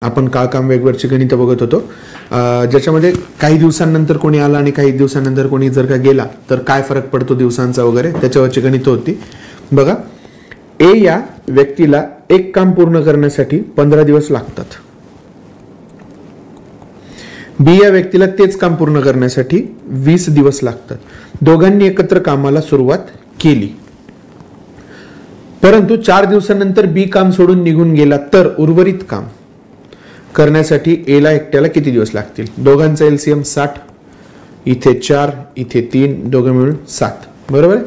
आपण काळ काम वेगवरची गणित बघत होतो, ज्याच्यामध्ये काही दिवसांनंतर कोणी आला आणि काही दिवसांनंतर कोणी जर का गेला तर काय फरक पडतो दिवसांचा वगैरे, त्याच्यावरची गणित होती बघा. ए या व्यक्तीला एक काम पूर्ण करण्यासाठी 15 दिवस लागतात. बी या व्यक्तीला तेच काम पूर्ण करण्यासाठी 20 दिवस लागतात. दोघांनी एकत्र कामाला सुरुवात केली, परंतु 4 दिवसांनंतर बी काम सोडून निघून गेला तर उर्वरित काम करण्यासाठी ए ला एकट्याला किती दिवस लागतील? दोघांचा एलसीएम 60, इथे 4, इथे 3, दोघं मिळून 7. बरोबर आहे.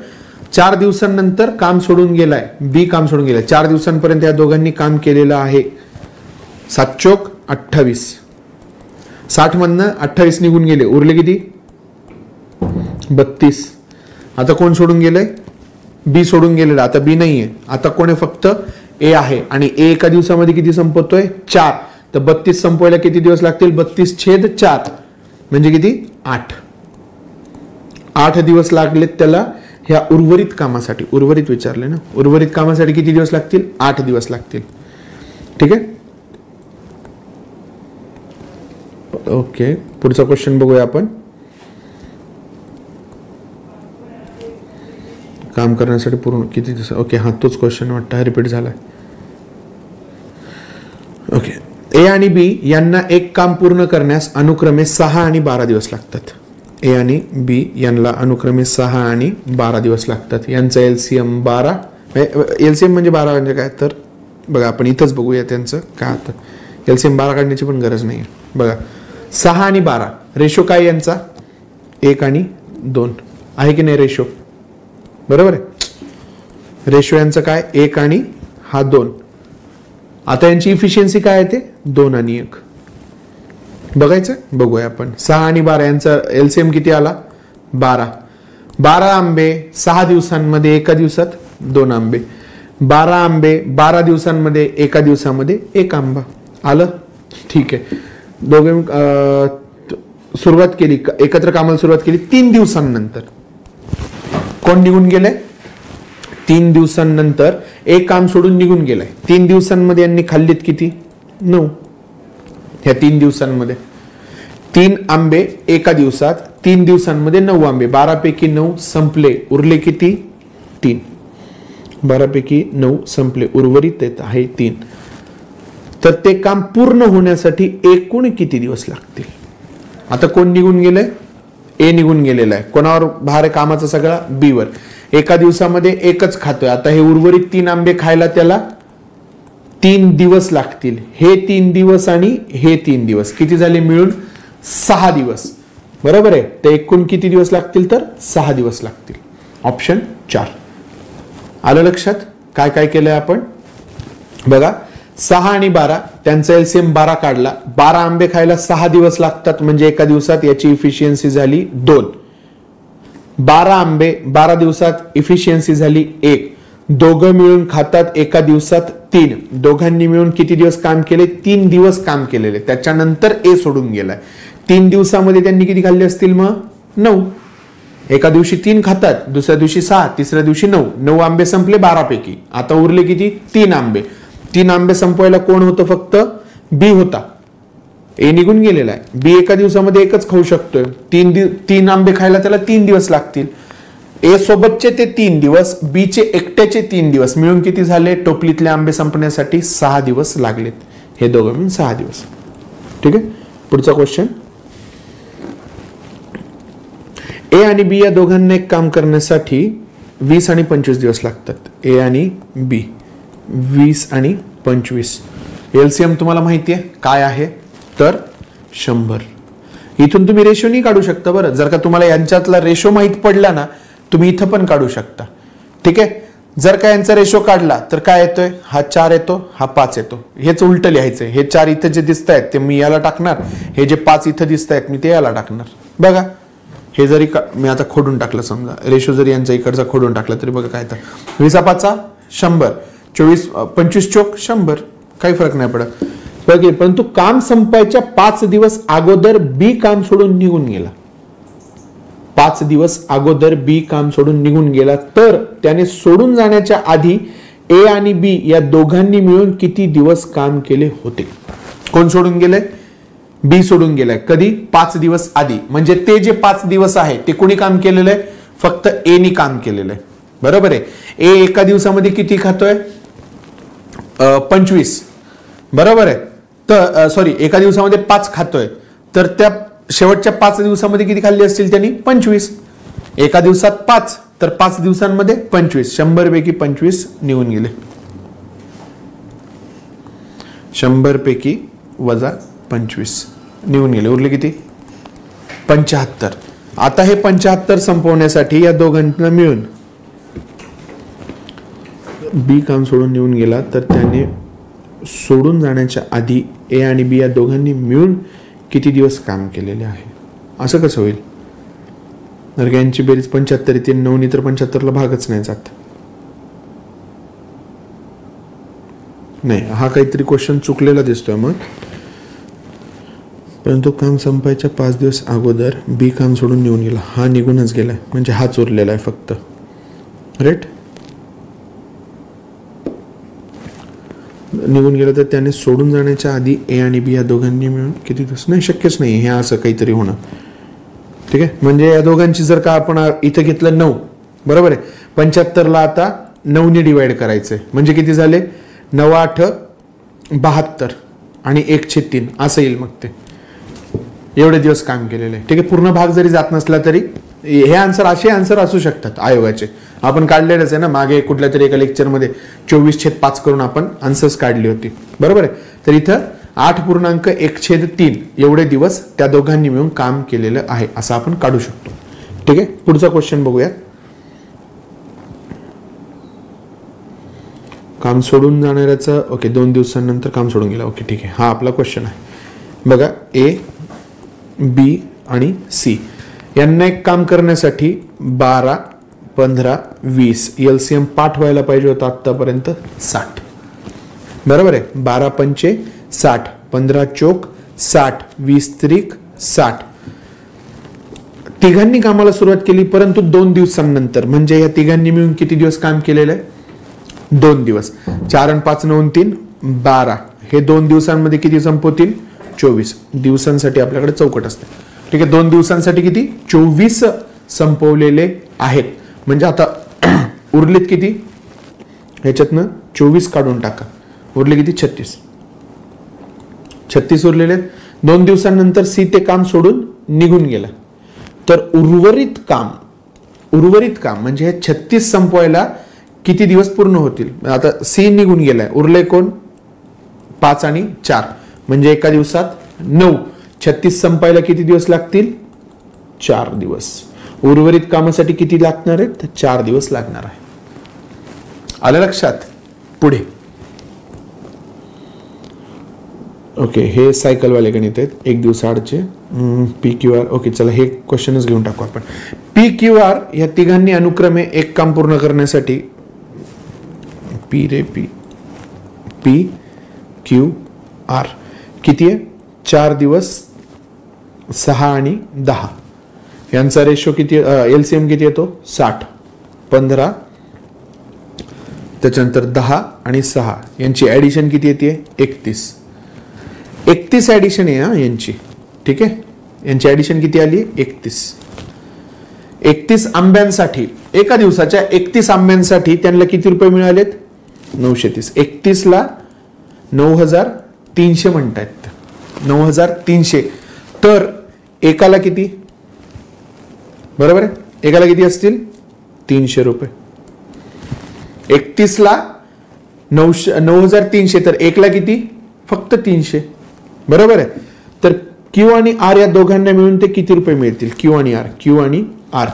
4 दिवसांनंतर काम सोडून गेलाय, बी काम सोडून गेलाय. 4 दिवसांपर्यंत या दोघांनी काम केलेलं आहे. 7 चोक 28, 60 मधनं 28 निघून गेले, उरले किती? 32. आता कोण सोडून गेलंय? बी सोडून गेलेला. आता बी नाहीये, आता कोण आहे? फक्त ए आहे. आणि ए एका दिवसामध्ये किती संपवतोय? 4. तर 32 संपवायला किती दिवस लागतील? 32/4 म्हणजे किती? 8. 8 दिवस लागलेत त्याला ह्या उर्वरित कामासाठी. उर्वरित विचारले ना, उर्वरित कामासाठी किती दिवस लागतील? 8 दिवस लागतील. ठीक आहे, ओके. पुढचा क्वेश्चन बघूया आपण. काम करण्यासाठी पूर्ण किती दिवस? ओके, हा तोच क्वेश्चन वाटतं, हा रिपीट झालाय. ओके. ए आणि बी यांना एक काम पूर्ण करण्यास अनुक्रमे 6 आणि 12 दिवस लागतात. ए आणि बी यांना अनुक्रमे 6 आणि 12 दिवस लागतात. यांचा एलसीएम 12. एलसीएम म्हणजे 12 म्हणजे काय? तर बघा आपण इथंच बघूया त्यांचं काय आता. एलसीएम 12 काढण्याची पण गरज नाही. बघा 6 आणि 12 रेशो काय यांचा? 1 आणि 2 आहे की नाही रेशो? बरोबर आहे. रेशो यांचं काय? 1 आणि हा 2. आता यांची इफिशियन्सी काय आहे? ते 2 आणि 1 बघायचं. बघूया आपण. 6 आणि 12 यांचा एलसीएम किती आला? 12. 12 आंबे 6 दिवसांमध्ये, एका दिवसात 2 आंबे. 12 आंबे 12 दिवसांमध्ये, एका दिवसामध्ये 1 आंबा. आलं? ठीक आहे. दोघे सुरुवात केली, एकत्र कामाला सुरुवात केली. 3 दिवसांनंतर कोण निघून गेलंय? 3 दिवसांनंतर एक काम सोडून निघून गेलाय. 3 दिवसांमध्ये यांनी खाल्लीत किती? 9. ह्या 3 दिवसांमध्ये 3 आंबे एका दिवसात, 3 दिवसांमध्ये 9 आंबे. 12 पैकी 9 संपले, उरले किती? 3. 12 पैकी 9 संपले, उर्वरित येत आहे 3. तर ते काम पूर्ण होण्यासाठी एकूण किती दिवस लागतील? आता कोण निघून गेलंय? ए निघून गेलेला आहे. कोणावर भार आहे कामाचा? सगळा बी वर. एका दिवसामध्ये एकच खातोय. आता हे उर्वरित 3 आंबे खायला त्याला 3 दिवस लागतील. हे 3 दिवस आणि हे 3 दिवस किती झाले मिळून? 6 दिवस. बरोबर आहे. तर एकूण किती दिवस लागतील? तर 6 दिवस लागतील. ऑप्शन 4. आलं लक्षात? काय काय केलंय आपण बघा. 6 आणि 12 त्यांचा एलसीएम 12 काढला. 12 आंबे खायला 6 दिवस लागतात म्हणजे एका दिवसात याची इफिशियन्सी झाली 2. 12 आंबे 12 दिवसात, इफिशियन्सी झाली 1. दोघं मिळून खातात एका दिवसात 3. दोघांनी मिळून किती दिवस काम केले? 3 दिवस काम केलेले. त्याच्यानंतर ए सोडून गेलाय. 3 दिवसामध्ये त्यांनी किती खाल्ले असतील मग? 9. एका दिवशी 3 खातात, दुसऱ्या दिवशी 6, तिसऱ्या दिवशी 9. 9 आंबे संपले 12 पैकी. आता उरले किती? 3 आंबे. 3 आंबे संपवायला कोण होतं? फक्त बी होता. ए निघून गेलेला आहे. बी एका दिवसामध्ये एकच खाऊ शकतोय. 3 आंबे खायला त्याला 3 दिवस लागतील. ए सोबतचे ते 3 दिवस, बी चे एकट्याचे 3 दिवस मिळून किती झाले? टोपलीतले आंबे संपण्यासाठी 6 दिवस लागलेत. हे दोघं मिळून 6 दिवस. ठीक आहे. पुढचा क्वेश्चन. ए आणि बी या दोघांना एक काम करण्यासाठी 20 आणि 25 दिवस लागतात. ए आणि बी 20 आणि 25. एलसीएम तुम्हाला माहिती आहे काय आहे? तर 100. इथून तुम्ही रेशो नाही काढू शकता. बरं, जर का तुम्हाला यांच्यातला रेशो माहित पडला ना, तुम्ही इथं पण काढू शकता. ठीक आहे. जर का यांचा रेशो काढला तर काय येतोय? हा 4 येतो, हा 5 येतो. हेच उलट लिहायचंय. हे 4 इथं जे दिसत आहेत ते मी याला टाकणार, हे जे 5 इथं दिसत आहेत मी ते याला टाकणार. बघा, हे जरी मी आता खोडून टाकलं, समजा रेशो जरी यांचा इकडचा खोडून टाकला तरी बघा काय तर 20 5 100, 25 चोक 100, काही फरक नाही पडत. परंतु काम संपायच्या 5 दिवस अगोदर बी काम सोडून निघून गेला. 5 दिवस अगोदर बी काम सोडून निघून गेला तर त्याने सोडून जाण्याच्या आधी ए आणि बी या दोघांनी मिळून किती दिवस काम केले होते? कोण सोडून गेलंय? बी सोडून गेलाय. कधी? 5 दिवस आधी. म्हणजे ते जे 5 दिवस आहे ते कोणी काम केलेलं आहे? फक्त ए नी काम केलेलं आहे. बरोबर आहे. ए एका दिवसामध्ये किती खातोय? 25. बरोबर आहे. तर सॉरी, एका दिवसामध्ये 5 खातोय. तर त्या शेवटच्या 5 दिवसामध्ये किती खाल्ली असतील त्यांनी? 25. एका दिवसात 5, तर 5 दिवसांमध्ये 25. 100 पैकी 25 निघून गेले. 100 पैकी वजा 25 निघून गेले. उरले किती? 75. आता हे 75 संपवण्यासाठी या दोघांना मिळून बी काम सोडून निघून गेला, तर त्याने सोडून जाण्याच्या आधी ए आणि बी या दोघांनी मिळून किती दिवस काम केलेले आहे? असं कसं होईल? तर यांची बेरीज 75 येते. 9 तर 75ला भागच नाही जात. नाही, हा काहीतरी क्वेश्चन चुकलेला दिसतोय मग. परंतु काम संपायच्या 5 दिवस अगोदर बी काम सोडून निघून गेला. हा निघूनच गेलाय, म्हणजे हाच उरलेला आहे फक्त. राईट? निघून गेलं तर त्याने सोडून जाण्याच्या आधी ए आणि बी या दोघांनी मिळून किती दिवस? नाही, शक्यच नाही हे असं काहीतरी होणं. ठीक आहे. म्हणजे या दोघांची जर का आपण इथं घेतलं 9, बरोबर आहे. 75ला आता 9 ने डिवाइड करायचंय, म्हणजे किती झाले? 9 8 72 आणि 1/3 असं येईल. मग ते एवढे दिवस काम केलेले आहे. ठीक आहे. पूर्ण भाग जरी जात नसला तरी हे आन्सर, असे आन्सर असू शकतात आयोगाचे. आपण काढलेलंच आहे ना मागे कुठल्या तरी एका लेक्चरमध्ये 24/5 करून आपण आन्सर्स काढली होती. बरोबर आहे. तर इथं 8.1/3 एवढे दिवस त्या दोघांनी मिळून काम केलेलं आहे असं आपण काढू शकतो. ठीक आहे. पुढचा क्वेश्चन बघूया. काम सोडून जाणाऱ्याचं ओके 2 दिवसांनंतर काम सोडून गेला. ओके ठीक आहे. हा आपला क्वेश्चन आहे. बघा, ए, बी आणि सी यांना एक काम करण्यासाठी 12, 15, 20 एलसीएम पाठवायला पाहिजे होता आतापर्यंत 60. बरोबर आहे. 12 पंचे 60, 15 चोक 60, 20 त्रिक 60. तिघांनी कामाला सुरुवात केली, परंतु 2 दिवसांनंतर. म्हणजे या तिघांनी मिळून किती दिवस काम केलेलं आहे? 2 दिवस. 4 आणि 5 9 3 12. हे 2 दिवसांमध्ये किती संपवतील? 24 दिवसांसाठी आपल्याकडे चौकट असते. ठीक आहे. 2 दिवसांसाठी किती? 24 संपवलेले आहेत. म्हणजे आता उरलेत किती? ह्याच्यातनं 24 काढून टाका. उरले किती? 36. 36 उरलेले. 2 दिवसांनंतर सी ते काम सोडून निघून गेला. तर उर्वरित काम म्हणजे हे 36 संपवायला किती दिवस पूर्ण होतील? आता सी निघून गेलाय, उरले कोण? 5 आणि 4. म्हणजे एका दिवसात 9. 36 संपायला किती दिवस लागतील? 4 दिवस. उर्वरित कामासाठी किती लागणार आहेत? तर 4 दिवस लागणार आहे. आलं लक्षात? पुढे ओके, हे सायकलवाले गणित आहेत 1 दिवसाआडचे. P Q R. ओके चला हे क्वेश्चनच घेऊन टाकू आपण. पी क्यू आर या तिघांनी अनुक्रमे एक काम पूर्ण करण्यासाठी पी क्यू आर किती आहे? 4 दिवस, 6 आणि 10. यांचा रेशो किती? एलसीएम किती येतो? 60, 15, त्याच्यानंतर 10 आणि 6 यांची ऍडिशन किती येते? 31. 31 ऍडिशन आहे यांची. ठीक आहे. यांची ऍडिशन किती आली? 31. 31 आंब्यांसाठी, एका दिवसाच्या 31 आंब्यांसाठी त्यांना किती रुपये मिळालेत? 930. 31 ला 9300 म्हणतायत. 9300. तर एकाला किती? बरोबर आहे. एकाला किती असतील? 300 रुपये. 31 ला 9300, तर एकला किती? फक्त 300. बरोबर आहे. तर क्यू आणि आर या दोघांना मिळून ते किती रुपये मिळतील? क्यू आणि आर.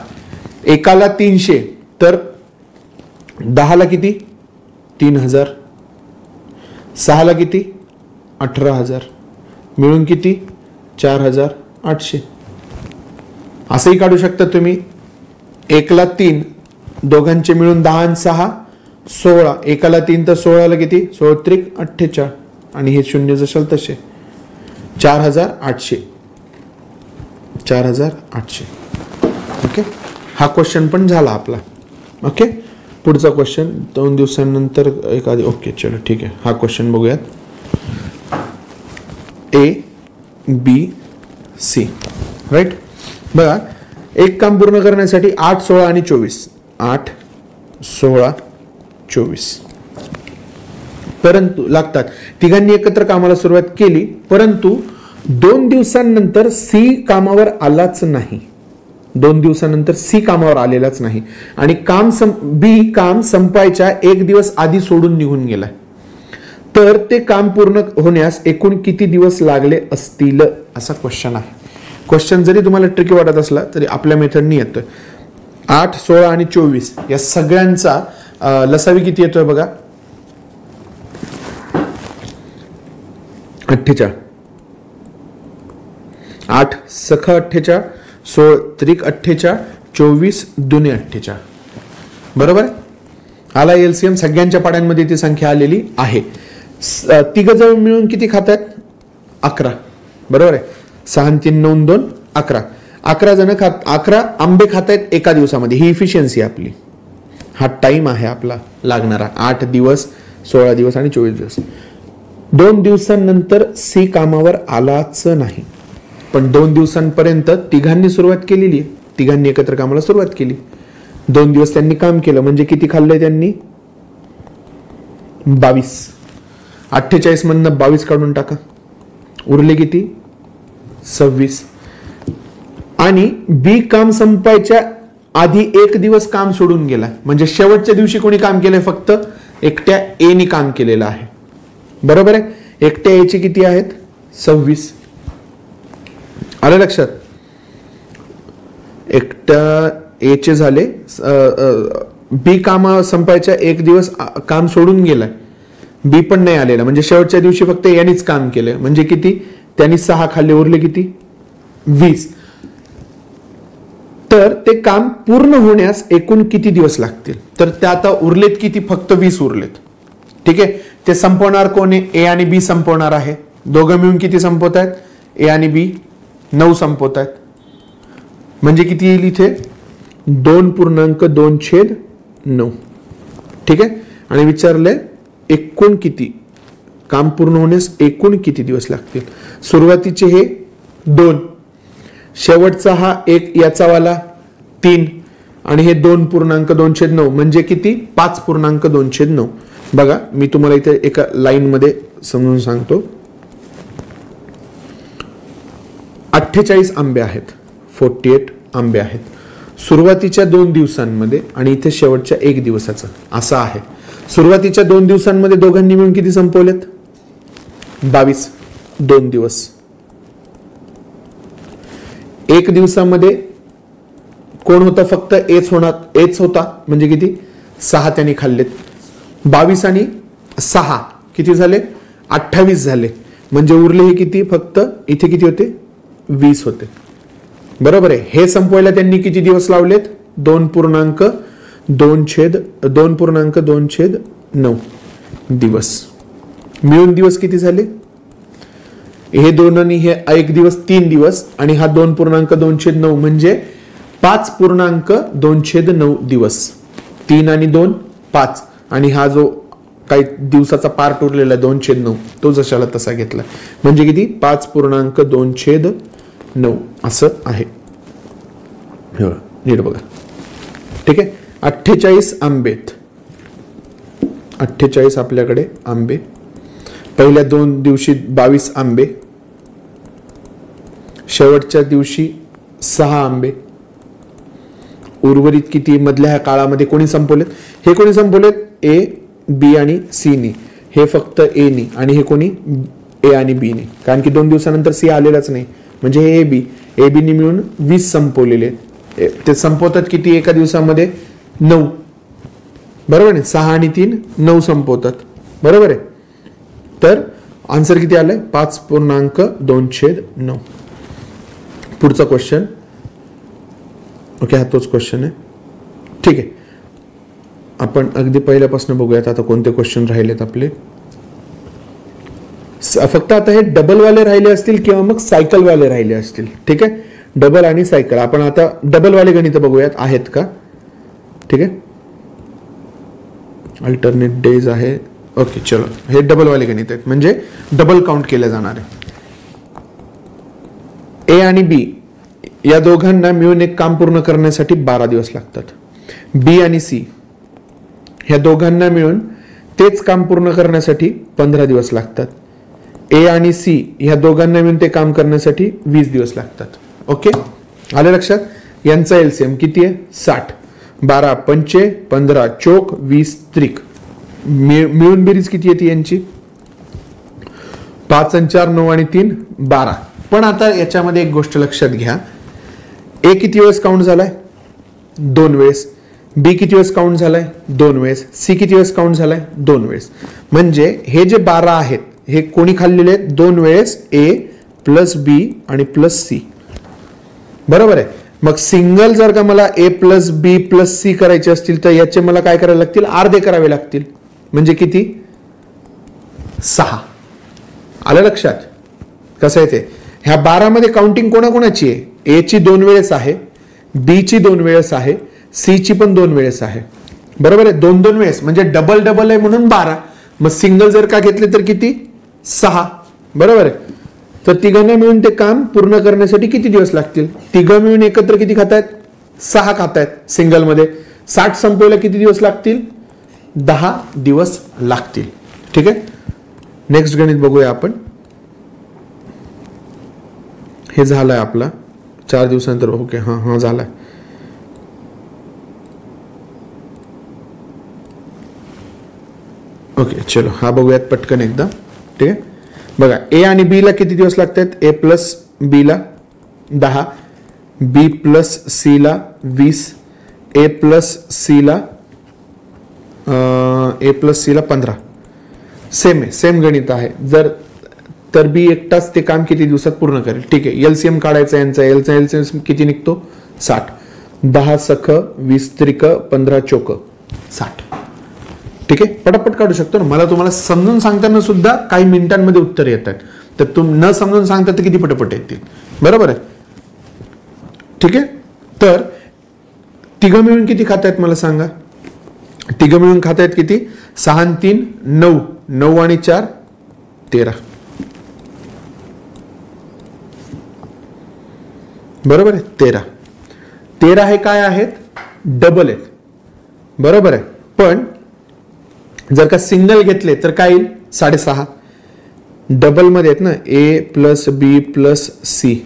एकाला 300, तर 10 ला किती? 3000. 6 ला किती? 18000. मिळून किती? 4800. असंही काढू शकता तुम्ही. 1 ला 3, दोघांचे मिळून 10 आणि 6 16. एकाला 3 तर 16 ला किती? 16 त्रिक 48. आणि हे शून्य जशाल तसे 4800. 4800. ओके. हा क्वेश्चन पण झाला आपला. ओके. पुढचा क्वेश्चन 2 दिवसांनंतर एखादी. ओके चलो ठीक आहे. हा क्वेश्चन बघूयात. A B C, right. बघा, एक काम पूर्ण करण्यासाठी 8, 16 आणि 24, 8, 16, 24 परंतु लागतात. तिघांनी एकत्र कामाला सुरुवात केली, परंतु 2 दिवसांनंतर सी कामावर आलाच नाही. 2 दिवसानंतर सी कामावर आलेलाच नाही आणि बी काम संपायच्या 1 दिवस आधी सोडून निघून गेलाय. तर ते काम पूर्ण होण्यास एकूण किती दिवस लागले असतील, असा क्वेश्चन आहे. क्वेश्चन जरी तुम्हाला ट्रिकी वाटत असला तरी आपल्या मेथडनी येतोय. 8, 16 आणि 24 या सगळ्यांचा लसावी किती येतोय बघा, 48. 8 सख 48, 16 त्रिक 48, 24 दुने 48. बरोबर आहे. आला एलसीएम. सगळ्यांच्या पाड्यांमध्ये ती संख्या आलेली आहे. तिघ जण मिळून किती खातात, 11. बरोबर आहे. 6, 3, 9, 2 11. 11 जण 11 आंबे खातायत एका दिवसामध्ये. ही इफिशियन्सी आपली. हा टाइम आहे आपला लागणारा. 8 दिवस, 16 दिवस आणि 24 दिवस. 2 दिवसांनंतर सी कामावर आलाच नाही, पण 2 दिवसांपर्यंत तिघांनी सुरुवात केलेली. तिघांनी एकत्र कामाला सुरुवात केली. 2 दिवस त्यांनी काम केलं, म्हणजे किती खाल्लंय त्यांनी, 22. 48 मधनं 22 काढून टाका, उरले किती, 26. आणि बी काम संपायच्या आधी 1 दिवस काम सोडून गेला, म्हणजे शेवटच्या दिवशी कोणी काम केलंय, फक्त एकट्या ए नी काम केलेलं आहे. बरोबर आहे. एकट्या ए चे किती आहेत, 26. आलं लक्षात. एकट्या ए चे झाले, बी काम संपायच्या 1 दिवस काम सोडून गेलाय, बी पण नाही आलेला, म्हणजे शेवटच्या दिवशी फक्त यानेच काम केलंय, म्हणजे किती, त्यांनी 6 खाल्ले, उरले किती, 20. तर ते काम पूर्ण होण्यास एकूण किती दिवस लागतील, तर ते आता उरलेत किती, फक्त 20 उरलेत. ठीक आहे. ते संपवणार कोण आहे, ए आणि बी संपवणार आहे. दोघं मिळून किती संपवत आहेत, ए आणि बी 9 संपवत आहेत. म्हणजे किती येईल इथे, 2.2/9. ठीक आहे. आणि विचारले एकूण किती काम पूर्ण होण्यास एकूण किती दिवस लागतील. सुरुवातीचे हे 2, शेवटचा हा 1 याचा वाला 3 आणि हे 2.2/9 म्हणजे किती, 5.2/9. बघा, मी तुम्हाला इथे एका लाईन मध्ये समजून सांगतो. 48 आंबे आहेत, 48 आंबे आहेत सुरुवातीच्या 2 दिवसांमध्ये आणि इथे शेवटच्या 1 दिवसाचं असं आहे. सुरुवातीच्या 2 दिवसांमध्ये दोघांनी मिळून किती संपवलेत, 22. 2 दिवस. 1 दिवसामध्ये कोण होता, फक्त एच होता, म्हणजे किती, 6 त्यांनी खाल्लेत. 22 आणि 6 किती झाले, 28 झाले, म्हणजे उरले हे किती, फक्त इथे किती होते, 20 होते. बरोबर आहे. हे संपवायला त्यांनी किती दिवस लावलेत, 2.2/9 दिवस. मिळून दिवस किती झाले, हे 2 आणि हे 1 दिवस 3 दिवस आणि हा 2.2/9 म्हणजे 5.2/9 दिवस. 3 आणि 2 5 आणि हा जो काही दिवसाचा पार्ट उरलेला 2/9 तो जशाला तसा घेतला, म्हणजे किती, 5.2/9 असं आहे. नीट बघा. ठीक आहे. 48 आंबेत, 48 आपल्याकडे आंबे. पहिल्या 2 दिवशी 22 आंबे, शेवटच्या दिवशी 6 आंबे. उर्वरित किती मधल्या ह्या काळामध्ये कोणी संपवलेत, हे कोणी संपवलेत, ए बी आणि सी नी. हे फक्त ए नी आणि हे कोणी, ए आणि बी नी, कारण की 2 दिवसानंतर सी आलेलाच नाही, म्हणजे हे ए बी नी मिळून 20 संपवलेले. ते संपवतात किती एका दिवसामध्ये, 9. बरोबर आहे. 6 आणि 3 9 संपवतात. बरोबर आहे. तर आन्सर किती आलंय, 5.2/9. पुढचा क्वेश्चन. ओके, हा तोच क्वेश्चन आहे. ठीक आहे. आपण अगदी पहिल्यापासून बघूयात आता कोणते क्वेश्चन राहिलेत आपले. फक्त आता हे डबल वाले राहिले असतील किंवा मग सायकल वाले राहिले असतील. ठीक आहे. डबल आणि सायकल. आपण आता डबल वाले गणित बघूयात आहेत का. ठीक आहे. अल्टरनेट डेज आहे. ओके, चलो, हे डबल वाले गणित आहेत, म्हणजे डबल काउंट केले जाणार आहे. ए आणि बी या दोघांना मिळून एक काम पूर्ण करण्यासाठी 12 दिवस लागतात. बी आणि सी ह्या दोघांना मिळून तेच काम पूर्ण करण्यासाठी 15 दिवस लागतात. ए आणि सी ह्या दोघांना मिळून ते काम करण्यासाठी 20 दिवस लागतात. ओके, आलं लक्षात. यांचा एलसीएम किती आहे? 60. 12 पंचे 15 चोक 20 त्रिक मिळून बेरीज किती येते यांची? 5 आणि 4 9 आणि 3 12. पण आता याच्यामध्ये एक गोष्ट लक्षात घ्या, ए किती वेळेस काउंट झालाय? 2 वेळेस. बी किती वेळेस काउंट झालाय? 2 वेळेस. सी किती वेळेस काउंट झालाय? 2 वेळेस. म्हणजे हे जे 12 आहेत हे कोणी खाल्लेले आहेत? 2 वेळेस ए प्लस बी आणि प्लस सी. बरोबर आहे. मग सिंगल जर का मला ए प्लस बी प्लस सी करायचे असतील तर याचे मला काय करावे लागतील? अर्धे करावे लागतील. म्हणजे किती? 6. आलं लक्षात कसं आहे ते? ह्या 12 मध्ये काउंटिंग कोणाकोणाची आहे? ए ची 2 वेळेस आहे, बी ची 2 वेळेस आहे, सी ची पण 2 वेळेस आहे. बरोबर आहे. 2 वेळेस म्हणजे डबल डबल आहे म्हणून 12. मग सिंगल जर का घेतले तर किती? 6. बरोबर आहे. तर तिघांना मिळून ते काम पूर्ण करण्यासाठी किती दिवस लागतील? तिघं मिळून एकत्र किती खातायत? 6 खातायत सिंगल मध्ये. 60 संपवायला किती दिवस लागतील? 10 दिवस लागतील. ठीक आहे. नेक्स्ट गणित बघूया आपण. हे झालंय आपला 4 दिवसानंतर. ओके, हा झालाय. ओके चलो हा बघूयात पटकन एकदा. ठीक आहे. बघा, ए आणि बी ला किती दिवस लागतात? ए प्लस बी ला 10, बी प्लस सी ला 20, ए प्लस सी ला 15. सेम आहे, सेम गणित आहे. जर तर बी एकटाच ते काम किती दिवसात पूर्ण करेल? ठीक आहे. एलसीएम काढायचा यांचा. एलसीएम किती निघतो? 60. 10 सख 20 त्रिक 15 चोक 60. ठीक आहे. पटापट काढू शकतो ना. मला तुम्हाला समजून सांगताना सुद्धा काही मिनिटांमध्ये उत्तर येतात. तर तुम्ही न समजून सांगता तर किती पटापट येतील. बरोबर आहे. ठीक आहे. तर तिघं मिळून किती खातायत मला सांगा? तिघं मिळून खातायत किती? 6 आणि 3 9, 9 आणि 4 13. बरोबर आहे. 13 हे काय आहेत? डबल आहेत. बरोबर आहे. पण जर का सिंगल घेतले तर काय येईल? 6.5. डबल मध्ये आहेत ना, ए प्लस बी प्लस सी.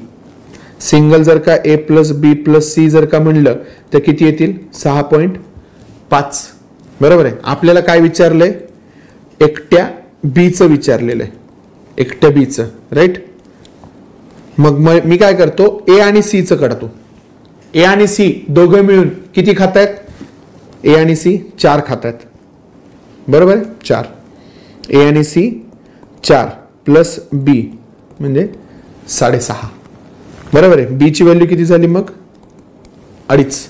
सिंगल जर का ए प्लस बी प्लस सी जर का म्हणलं तर किती येतील? 6.5. बरोबर आहे. आपल्याला काय विचारलंय? एकट्या बीचं विचारलेलं आहे. एकट्या बीचं. राईट. मग मी काय करतो? ए आणि सी चं काढतो. ए आणि सी दोघं मिळून किती खातायत? ए आणि सी 4 खातायत. बरोबर आहे. 4. ए आणि सी 4 प्लस बी म्हणजे 6.5. बरोबर आहे. बी ची व्हॅल्यू किती झाली मग? 2.5.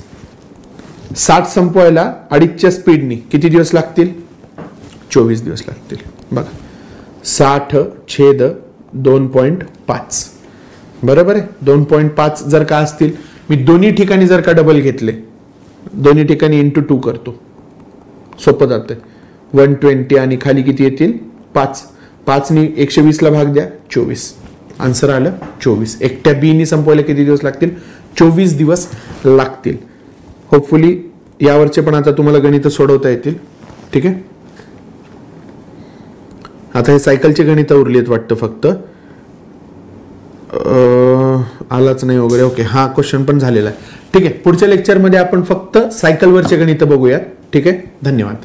60 संपवायला 2.5च्या स्पीडनी किती दिवस लागतील? 24 दिवस लागतील. बघा, 60/2.5. बरोबर आहे. 2.5 जर का असतील, मी दोन्ही ठिकाणी जर का डबल घेतले, दोन्ही ठिकाणी इंटू 2 करतो, सोपं जातं. 120 आणि खाली किती येतील? 5. 5 नी 120 ला भाग द्या, 24. आन्सर आलं 24. एकट्या बी नी संपवायला किती दिवस लागतील? 24 दिवस लागतील. होपफुली यावरचे पण आता तुम्हाला गणित सोडवता येतील. ठीक आहे. आता हे सायकलचे गणित उरली आहेत वाटतं फक्त. आलाच नाही वगैरे. ओके, हा क्वेश्चन पण झालेला आहे. ठीक आहे. पुढच्या लेक्चरमध्ये आपण फक्त सायकलवरचे गणित बघूया. ठीक आहे. धन्यवाद.